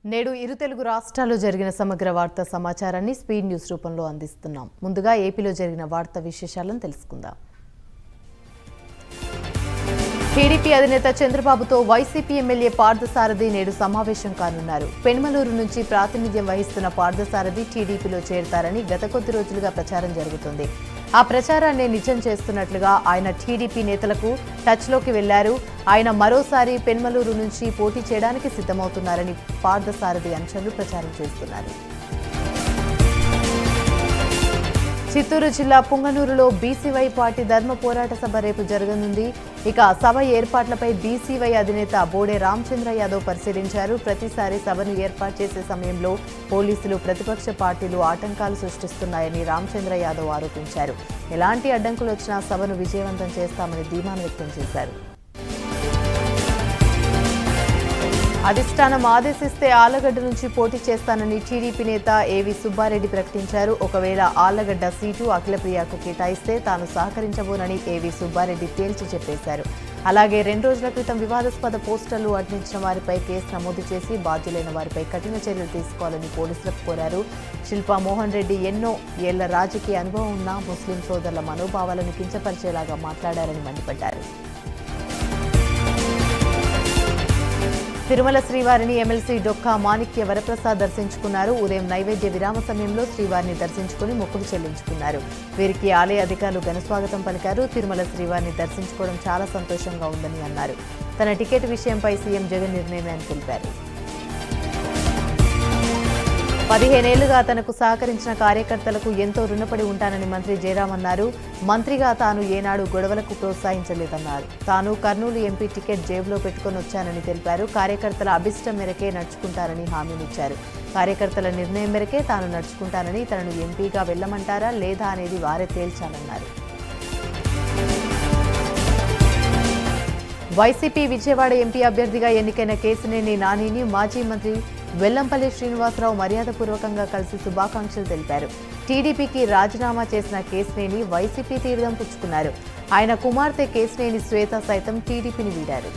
నేడు ఇరు తెలుగు రాష్ట్రాల్లో జరిగిన సమగ్ర వార్తా సమాచారాన్ని స్పీడ్ న్యూస్ రూపంలో అందిస్తున్నాం. ముందుగా ఏపీలో జరిగిన వార్తా విశేషాలను తెలుసుకుందాం. టీడీపీ అధినేత చంద్రబాబుతో వైసీపీ ఎమ్మెల్యే పార్థసారథి నేడు సమావేశం కానున్నారు. పెనుమలూరు నుంచి ప్రాతినిధ్యం వహిస్తున్న పార్థసారథి టీడీపీలో చేరతారని గత కొద్ది రోజులుగా ప్రచారం జరుగుతుంది. ఆ ప్రచారాన్ని నిజం చేస్తున్నట్లుగా ఆయన టీడీపీ నేతలకు టచ్లోకి వెళ్లారు. ఆయన మరోసారి పెనుమలూరు నుంచి పోటీ చేయడానికి సిద్ధమవుతున్నారని పార్థసారథి అనుచరులు ప్రచారం చేస్తున్నారు. చిత్తూరు జిల్లా పుంగనూరులో బీసీవై పార్టీ ధర్మ పోరాట సభ రేపు జరగనుంది. ఇక సభ ఏర్పాట్లపై బీసీవై అధినేత బోడే రామచంద్ర యాదవ్ పరిశీలించారు. ప్రతిసారి సభను ఏర్పాటు చేసే సమయంలో పోలీసులు ప్రతిపక్ష పార్టీలు ఆటంకాలు సృష్టిస్తున్నాయని రామచంద్ర యాదవ్ ఆరోపించారు. ఎలాంటి అడ్డంకులు వచ్చినా సభను విజయవంతం చేస్తామని ధీమాను వ్యక్తం చేశారు. అధిష్టానం ఆదేశిస్తే ఆళ్లగడ్డ నుంచి పోటీ చేస్తానని టీడీపీ నేత ఏవి సుబ్బారెడ్డి ప్రకటించారు. ఒకవేళ ఆళ్లగడ్డ సీటు అఖిలప్రియకు కేటాయిస్తే తాను సహకరించబోనని ఏవి సుబ్బారెడ్డి తేల్చి చెప్పేశారు. అలాగే 2 రోజుల క్రితం వివాదాస్పద పోస్టర్లు అంటించిన వారిపై కేసు నమోదు చేసి బాధ్యులైన వారిపై కఠిన చర్యలు తీసుకోవాలని పోలీసులకు కోరారు. శిల్పా మోహన్ రెడ్డి ఎన్నో ఏళ్ల రాజకీయ అనుభవం ఉన్న ముస్లిం సోదరుల మనోభావాలను కించపరిచేలాగా మాట్లాడారని మండిపడ్డారు. తిరుమల శ్రీవారిని ఎమ్మెల్సీ డొక్కా మాణిక్య వరప్రసాద్ దర్శించుకున్నారు. ఉదయం నైవేద్య విరామ సమయంలో శ్రీవారిని దర్శించుకుని మొక్కులు చెల్లించుకున్నారు. వీరికి ఆలయ అధికారులు ఘనస్వాగతం పలికారు. తిరుమల శ్రీవారిని దర్శించుకోవడం చాలా సంతోషంగా ఉందని అన్నారు. తన టికెట్ విషయంపై సీఎం జగన్ నిర్ణయమని తెలిపారు. 15 ఏళ్లుగా తనకు సహకరించిన కార్యకర్తలకు ఎంతో రుణపడి ఉంటానని మంత్రి జయరాం అన్నారు. మంత్రిగా తాను ఏనాడు గొడవలకు ప్రోత్సహించలేదన్నారు. తాను కర్నూలు ఎంపీ టికెట్ జేబులో పెట్టుకుని వచ్చానని తెలిపారు. కార్యకర్తల అభిష్టం మేరకే నడుచుకుంటారని హామీనిచ్చారు. కార్యకర్తల నిర్ణయం మేరకే తాను నడుచుకుంటానని, తనను ఎంపీగా వెళ్లమంటారా లేదా అనేది వారే తేల్చాలన్నారు. వైసీపీ విజయవాడ ఎంపీ అభ్యర్థిగా ఎన్నికైన కేశినేని నానిని మాజీ మంత్రి వెల్లంపల్లి శ్రీనివాసరావు మర్యాదపూర్వకంగా కలిసి శుభాకాంక్షలు తెలిపారు. టీడీపీకి రాజీనామా చేసిన కేశినేని వైసీపీ తీర్థం పుచ్చుకున్నారు. ఆయన కుమార్తె కేశినేని శ్వేత సైతం టీడీపీని వీడారు.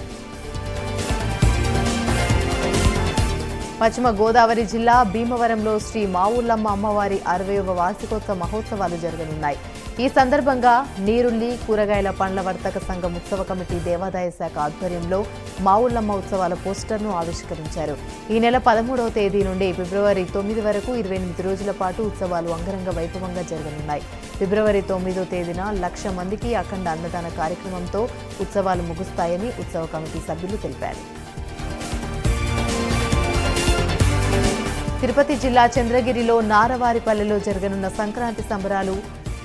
పశ్చిమ గోదావరి జిల్లా భీమవరంలో శ్రీ మావుళ్ళమ్మ అమ్మవారి 60వ వార్షికోత్సవ మహోత్సవాలు జరగనున్నాయి. ఈ సందర్భంగా నీరుల్లి కూరగాయల పండ్ల వర్తక సంఘం ఉత్సవ కమిటీ దేవాదాయ శాఖ ఆధ్వర్యంలో మావుళ్ళమ్మ ఉత్సవాల పోస్టర్ను ఆవిష్కరించారు. ఈ నెల 13వ తేదీ నుండి ఫిబ్రవరి 9 వరకు 28 రోజుల పాటు ఉత్సవాలు అంగరంగ వైభవంగా జరగనున్నాయి. ఫిబ్రవరి 9వ తేదీన 1,00,000 మందికి అఖండ అన్నదాన కార్యక్రమంతో ఉత్సవాలు ముగుస్తాయని ఉత్సవ కమిటీ సభ్యులు తెలిపారు. తిరుపతి జిల్లా చంద్రగిరిలో నారవారిపల్లెలో జరగనున్న సంక్రాంతి సంబరాలు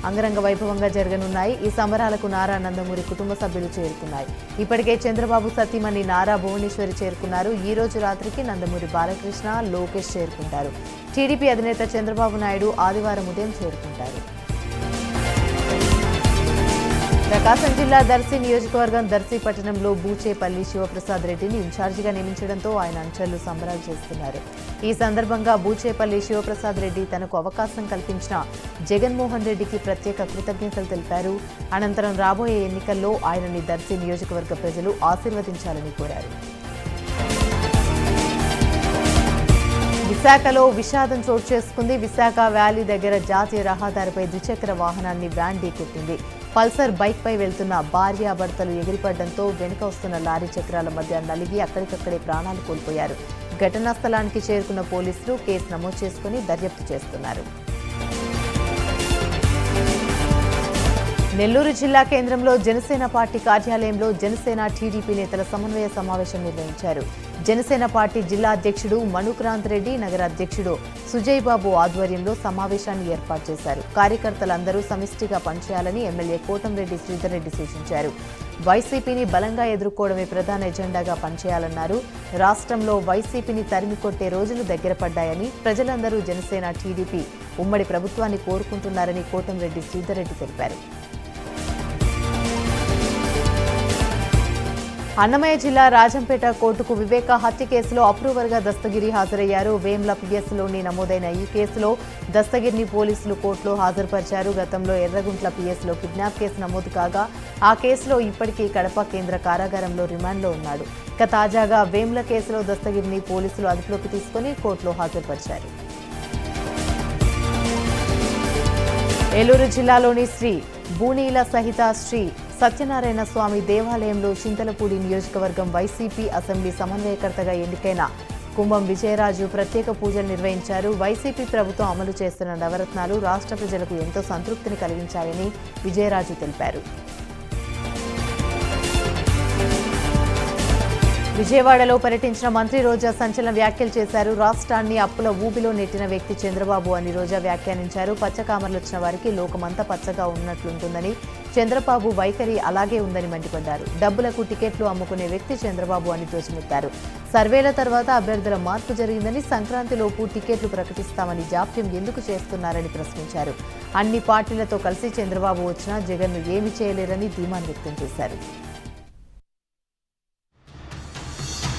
అంగరంగ వైభవంగా జరగనున్నాయి. ఈ సంబరాలకు నారా నందమూరి కుటుంబ సభ్యులు చేరుకున్నారు. ఇప్పటికే చంద్రబాబు సతీమణి నారా భువనేశ్వరి చేరుకున్నారు. ఈ రోజు రాత్రికి నందమూరి బాలకృష్ణ, లోకేష్ చేరుకుంటారు. టీడీపీ అధినేత చంద్రబాబు నాయుడు ఆదివారం ఉదయం చేరుకుంటారు. ప్రకాశం జిల్లా దర్శి నియోజకవర్గం దర్శి పట్టణంలో బూచేపల్లి శివప్రసాద్ రెడ్డిని ఇన్ఛార్జిగా నియమించడంతో ఆయన అనుచరులు సంబరాలు చేస్తున్నారు. ఈ సందర్భంగా బూచేపల్లి శివప్రసాద్ రెడ్డి తనకు అవకాశం కల్పించిన జగన్మోహన్ రెడ్డికి ప్రత్యేక కృతజ్ఞతలు తెలిపారు. అనంతరం రాబోయే ఎన్నికల్లో ఆయనని దర్శి నియోజకవర్గ ప్రజలు ఆశీర్వదించాలని కోరారు. విశాఖలో విషాదం చోటు చేసుకుంది. విశాఖ వ్యాలీ దగ్గర జాతీయ రహదారిపై ద్విచక్ర వాహనాన్ని వ్యాన్ ఢీకొట్టింది. పల్సర్ బైక్పై వెళ్తున్న భార్యాభర్తలు ఎగిరిపడడంతో వెనుక వస్తున్న లారీ చక్రాల మధ్య నలిగి అక్కడికక్కడే ప్రాణాలు కోల్పోయారు. ఘటనా స్థలానికి చేరుకున్న పోలీసులు కేసు నమోదు చేసుకుని దర్యాప్తు చేస్తున్నారు. నెల్లూరు జిల్లా కేంద్రంలో జనసేన పార్టీ కార్యాలయంలో జనసేన టీడీపీ నేతల సమన్వయ సమావేశం నిర్వహించారు. జనసేన పార్టీ జిల్లా అధ్యక్షుడు మనుక్రాంత్ రెడ్డి, నగర అధ్యక్షుడు సుజయ్ బాబు ఆధ్వర్యంలో సమావేశాన్ని ఏర్పాటు చేశారు. కార్యకర్తలందరూ సమిష్టిగా పనిచేయాలని ఎమ్మెల్యే కోటంరెడ్డి శ్రీధర్ రెడ్డి సూచించారు. వైసీపీని బలంగా ఎదుర్కోవడమే ప్రధాన ఎజెండాగా పనిచేయాలన్నారు. రాష్ట్రంలో వైసీపీని తరిమి కొట్టే రోజులు దగ్గర పడ్డాయని, ప్రజలందరూ జనసేన టీడీపీ ఉమ్మడి ప్రభుత్వాన్ని కోరుకుంటున్నారని కోటంరెడ్డి శ్రీధర్ రెడ్డి తెలిపారు. అన్నమయ్య జిల్లా రాజంపేట కోర్టుకు వివేక హత్య కేసులో అప్రూవర్గా దస్తగిరి హాజరయ్యారు. వేమ్ల పిఎస్లోని నమోదైన ఈ కేసులో దస్తగిరిని పోలీసులు కోర్టులో హాజరుపరిచారు. గతంలో ఎర్రగుంట్ల పిఎస్లో కిడ్నాప్ కేసు నమోదు కాగా ఆ కేసులో ఇప్పటికీ కడప కేంద్ర కారాగారంలో రిమాండ్లో ఉన్నాడు. ఇక తాజాగా వేమ్ల కేసులో దస్తగిరిని పోలీసులు అదుపులోకి తీసుకుని కోర్టులో హాజరుపరిచారు. ఏలూరు జిల్లాలోని శ్రీ బూనీల సహిత శ్రీ సత్యనారాయణ స్వామి దేవాలయంలో చింతలపూడి నియోజకవర్గం వైసీపీ అసెంబ్లీ సమన్వయకర్తగా ఎన్నికైన కుంభం విజయరాజు ప్రత్యేక పూజలు నిర్వహించారు. వైసీపీ ప్రభుత్వం అమలు చేస్తున్న నవరత్నాలు రాష్ట్ర ప్రజలకు ఎంతో సంతృప్తిని కలిగించాయని విజయరాజు తెలిపారు. విజయవాడలో పర్యటించిన మంత్రి రోజా సంచలన వ్యాఖ్యలు చేశారు. రాష్ట్రాన్ని అప్పుల ఊబిలో నెట్టిన వ్యక్తి చంద్రబాబు అని రోజా వ్యాఖ్యానించారు. పచ్చకామర్లు వచ్చిన వారికి లోకమంతా పచ్చగా ఉన్నట్లుంటుందని, చంద్రబాబు వైఖరి అలాగే ఉందని మండిపడ్డారు. డబ్బులకు టికెట్లు అమ్ముకునే వ్యక్తి చంద్రబాబు అని ధ్వజమెత్తారు. సర్వేల తర్వాత అభ్యర్థుల మార్పు జరిగిందని, సంక్రాంతిలోపు టికెట్లు ప్రకటిస్తామని జాప్యం ఎందుకు చేస్తున్నారని ప్రశ్నించారు. అన్ని పార్టీలతో కలిసి చంద్రబాబు వచ్చినా జగన్ను ఏమీ చేయలేరని ధీమాను వ్యక్తం చేశారు.